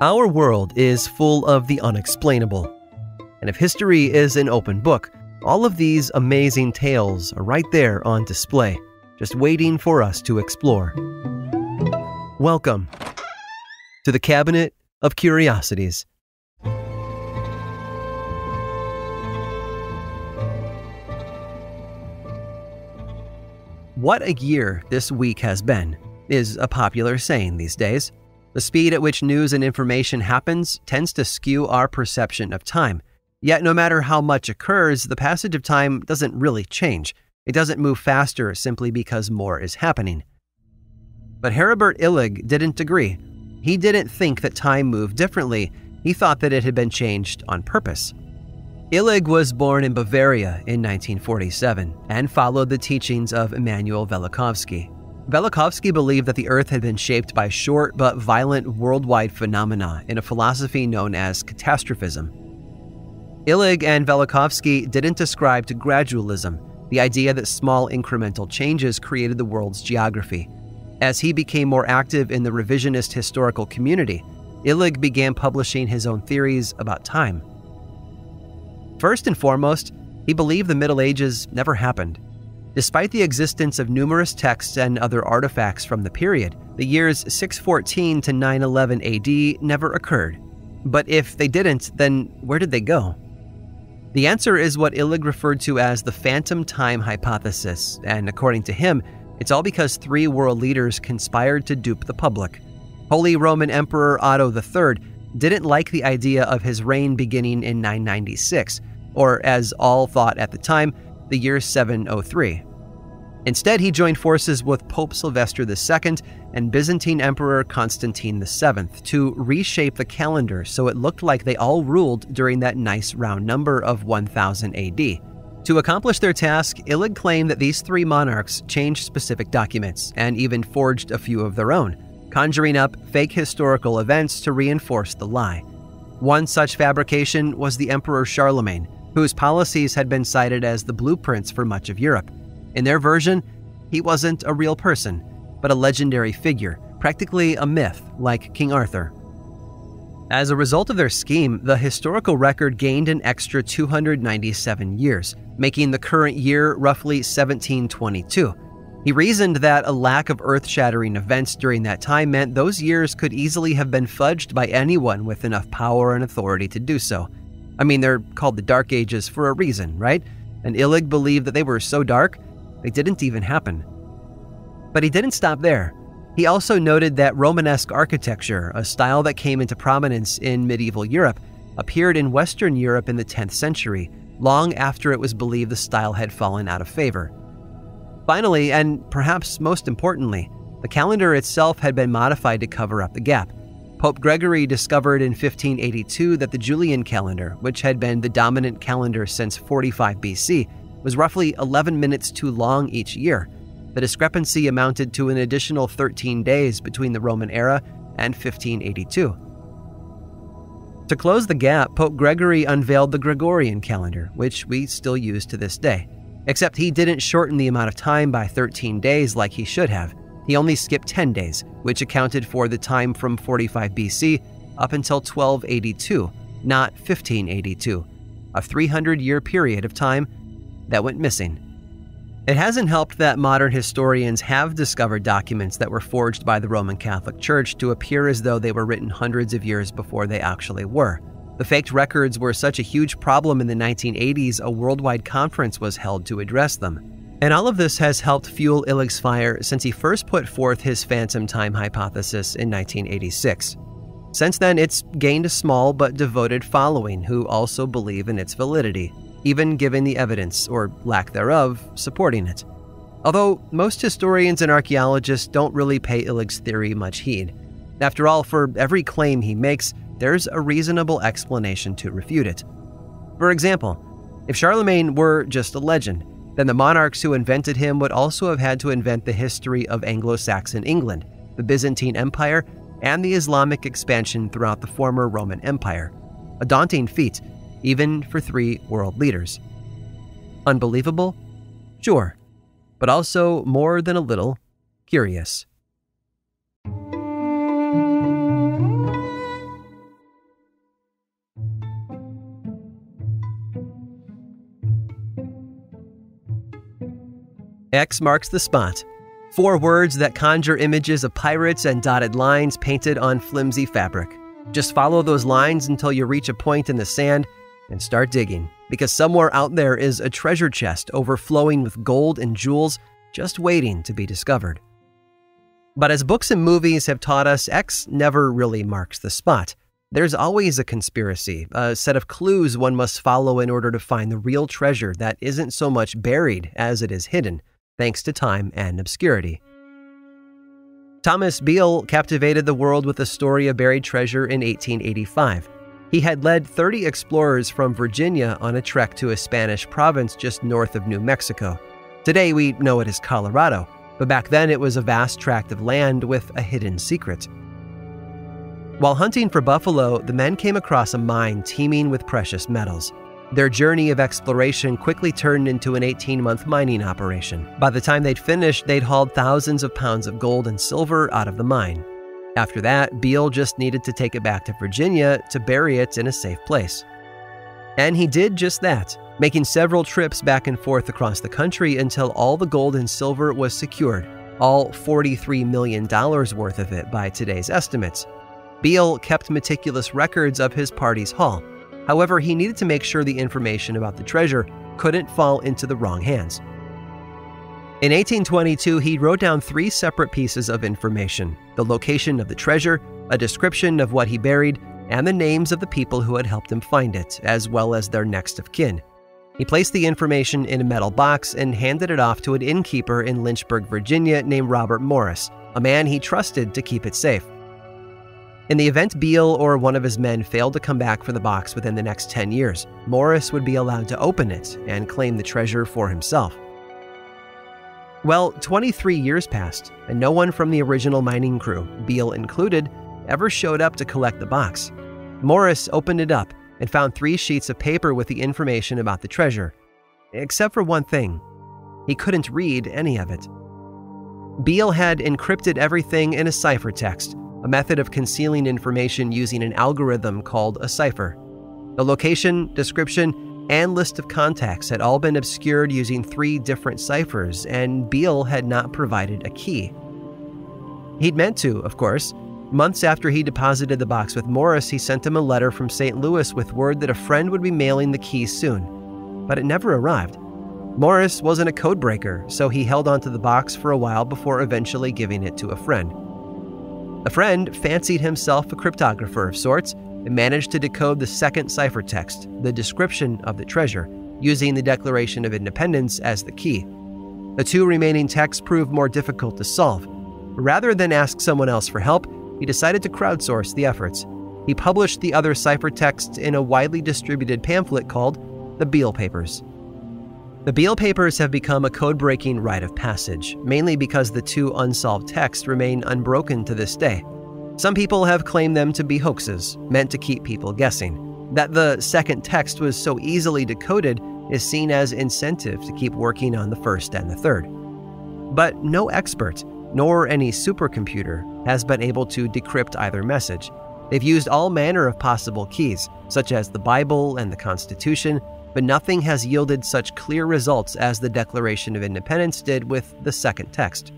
Our world is full of the unexplainable. And if history is an open book, all of these amazing tales are right there on display, just waiting for us to explore. Welcome to the Cabinet of Curiosities. What a year this week has been, is a popular saying these days. The speed at which news and information happens tends to skew our perception of time. Yet no matter how much occurs, the passage of time doesn't really change. It doesn't move faster simply because more is happening. But Heribert Illig didn't agree. He didn't think that time moved differently. He thought that it had been changed on purpose. Illig was born in Bavaria in 1947 and followed the teachings of Immanuel Velikovsky. Velikovsky believed that the Earth had been shaped by short but violent worldwide phenomena in a philosophy known as catastrophism. Illig and Velikovsky didn't ascribe to gradualism, the idea that small incremental changes created the world's geography. As he became more active in the revisionist historical community, Illig began publishing his own theories about time. First and foremost, he believed the Middle Ages never happened. Despite the existence of numerous texts and other artifacts from the period, the years 614 to 911 AD never occurred. But if they didn't, then where did they go? The answer is what Illig referred to as the phantom time hypothesis, and according to him, it's all because three world leaders conspired to dupe the public. Holy Roman Emperor Otto III didn't like the idea of his reign beginning in 996, or as all thought at the time, the year 703. Instead, he joined forces with Pope Sylvester II and Byzantine Emperor Constantine VII to reshape the calendar so it looked like they all ruled during that nice round number of 1000 AD. To accomplish their task, Illig claimed that these three monarchs changed specific documents and even forged a few of their own, conjuring up fake historical events to reinforce the lie. One such fabrication was the Emperor Charlemagne, whose policies had been cited as the blueprints for much of Europe. In their version, he wasn't a real person, but a legendary figure, practically a myth like King Arthur. As a result of their scheme, the historical record gained an extra 297 years, making the current year roughly 1722. He reasoned that a lack of earth-shattering events during that time meant those years could easily have been fudged by anyone with enough power and authority to do so. I mean, they're called the Dark Ages for a reason, right? And Illig believed that they were so dark, they didn't even happen. But he didn't stop there. He also noted that Romanesque architecture, a style that came into prominence in medieval Europe, appeared in Western Europe in the 10th century, long after it was believed the style had fallen out of favor. Finally, and perhaps most importantly, the calendar itself had been modified to cover up the gap. Pope Gregory discovered in 1582 that the Julian calendar, which had been the dominant calendar since 45 BC, was roughly 11 minutes too long each year. The discrepancy amounted to an additional 13 days between the Roman era and 1582. To close the gap, Pope Gregory unveiled the Gregorian calendar, which we still use to this day. Except he didn't shorten the amount of time by 13 days like he should have. He only skipped 10 days, which accounted for the time from 45 BC up until 1282, not 1582, a 300-year period of time that went missing. It hasn't helped that modern historians have discovered documents that were forged by the Roman Catholic Church to appear as though they were written hundreds of years before they actually were. The faked records were such a huge problem in the 1980s, a worldwide conference was held to address them. And all of this has helped fuel Illig's fire since he first put forth his phantom time hypothesis in 1986. Since then, it's gained a small but devoted following who also believe in its validity, even given the evidence, or lack thereof, supporting it. Although most historians and archaeologists don't really pay Illig's theory much heed. After all, for every claim he makes, there's a reasonable explanation to refute it. For example, if Charlemagne were just a legend, then the monarchs who invented him would also have had to invent the history of Anglo-Saxon England, the Byzantine Empire, and the Islamic expansion throughout the former Roman Empire. A daunting feat, even for three world leaders. Unbelievable? Sure, but also more than a little curious. X marks the spot. 4 words that conjure images of pirates and dotted lines painted on flimsy fabric. Just follow those lines until you reach a point in the sand and start digging, because somewhere out there is a treasure chest overflowing with gold and jewels just waiting to be discovered. But as books and movies have taught us, X never really marks the spot. There's always a conspiracy, a set of clues one must follow in order to find the real treasure that isn't so much buried as it is hidden, thanks to time and obscurity. Thomas Beale captivated the world with the story of buried treasure in 1885. He had led 30 explorers from Virginia on a trek to a Spanish province just north of New Mexico. Today we know it as Colorado, but back then it was a vast tract of land with a hidden secret. While hunting for buffalo, the men came across a mine teeming with precious metals. Their journey of exploration quickly turned into an 18-month mining operation. By the time they'd finished, they'd hauled thousands of pounds of gold and silver out of the mine. After that, Beale just needed to take it back to Virginia to bury it in a safe place. And he did just that, making several trips back and forth across the country until all the gold and silver was secured, all $43 million worth of it by today's estimates. Beale kept meticulous records of his party's haul. However, he needed to make sure the information about the treasure couldn't fall into the wrong hands. In 1822, he wrote down 3 separate pieces of information: the location of the treasure, a description of what he buried, and the names of the people who had helped him find it, as well as their next of kin. He placed the information in a metal box and handed it off to an innkeeper in Lynchburg, Virginia named Robert Morris, a man he trusted to keep it safe. In the event Beale or one of his men failed to come back for the box within the next 10 years, Morris would be allowed to open it and claim the treasure for himself. Well, 23 years passed, and no one from the original mining crew, Beale included, ever showed up to collect the box. Morris opened it up and found 3 sheets of paper with the information about the treasure. Except for one thing. He couldn't read any of it. Beale had encrypted everything in a ciphertext, a method of concealing information using an algorithm called a cipher. The location, description, and list of contacts had all been obscured using 3 different ciphers, and Beale had not provided a key. He'd meant to, of course. Months after he deposited the box with Morris, he sent him a letter from St. Louis with word that a friend would be mailing the key soon. But it never arrived. Morris wasn't a codebreaker, so he held onto the box for a while before eventually giving it to a friend. A friend fancied himself a cryptographer of sorts and managed to decode the second ciphertext, the description of the treasure, using the Declaration of Independence as the key. The 2 remaining texts proved more difficult to solve. Rather than ask someone else for help, he decided to crowdsource the efforts. He published the other ciphertexts in a widely distributed pamphlet called the Beale Papers. The Beale Papers have become a code-breaking rite of passage, mainly because the 2 unsolved texts remain unbroken to this day. Some people have claimed them to be hoaxes, meant to keep people guessing. That the second text was so easily decoded is seen as incentive to keep working on the first and the third. But no expert, nor any supercomputer, has been able to decrypt either message. They've used all manner of possible keys, such as the Bible and the Constitution, but nothing has yielded such clear results as the Declaration of Independence did with the second text.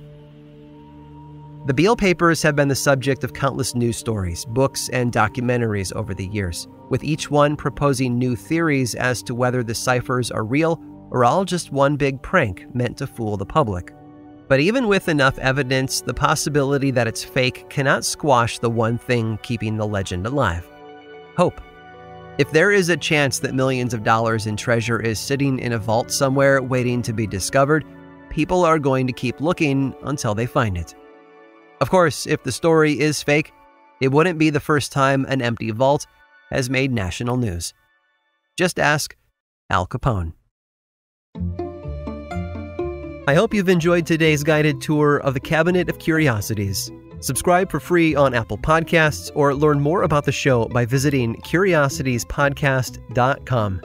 The Beale Papers have been the subject of countless news stories, books, and documentaries over the years, with each one proposing new theories as to whether the ciphers are real or all just one big prank meant to fool the public. But even with enough evidence, the possibility that it's fake cannot squash the one thing keeping the legend alive: hope. If there is a chance that millions of dollars in treasure is sitting in a vault somewhere waiting to be discovered, people are going to keep looking until they find it. Of course, if the story is fake, it wouldn't be the first time an empty vault has made national news. Just ask Al Capone. I hope you've enjoyed today's guided tour of the Cabinet of Curiosities. Subscribe for free on Apple Podcasts or learn more about the show by visiting curiositiespodcast.com.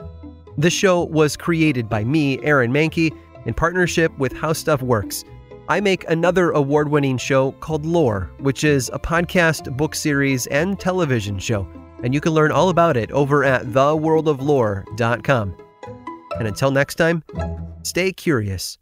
This show was created by me, Aaron Mahnke, in partnership with How Stuff Works. I make another award-winning show called Lore, which is a podcast, book series, and television show, and you can learn all about it over at theworldoflore.com. And until next time, stay curious.